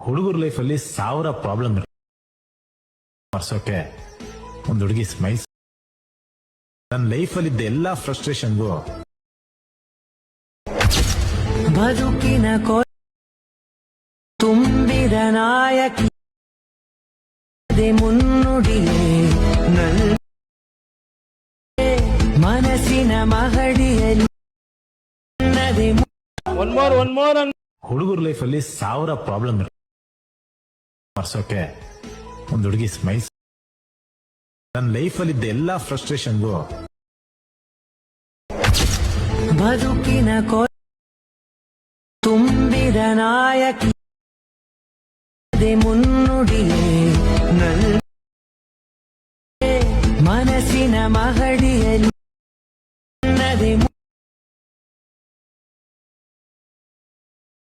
ಹುಡುಗರ ಲೈಫಲ್ಲಿ 1000 ಪ್ರಾಬ್ಲಮ್ ಮರ್ಸೋಕೆ ಒಂದು ಹುಡುಗಿ ಸ್ಮೈಲ್ಸ್. ನನ್ನ ಲೈಫಲ್ಲಿ ಇದ್ದ ಎಲ್ಲಾ ಫ್ರಸ್ಟ್ರೇಷನ್ಗೂ ಬದುಕಿನ ತುಂಬಿದ ನಾಯಕಿ ಮುನ್ನುಡಿಯೇ ಮನಸ್ಸಿನ ಮಹಡಿಯಲ್ಲಿ ಹುಡುಗರ ಲೈಫಲ್ಲಿ 1000 ಪ್ರಾಬ್ಲಮ್ ಮರ್ಸೋಕೆ ಒಂದು ಹುಡುಗಿ ಸ್ಮೈಲ್ಸ್. ನನ್ನ ಲೈಫಲ್ಲಿ ಇದ್ದ ಎಲ್ಲಾ ಫ್ರಸ್ಟ್ರೇಷನ್ಗೂ ಬದುಕಿನ ತುಂಬಿದ ನಾಯಕಿ ಮುನ್ನುಡಿಯೇ ಮನಸ್ಸಿನ ಮಹಡಿಯಲ್ಲಿ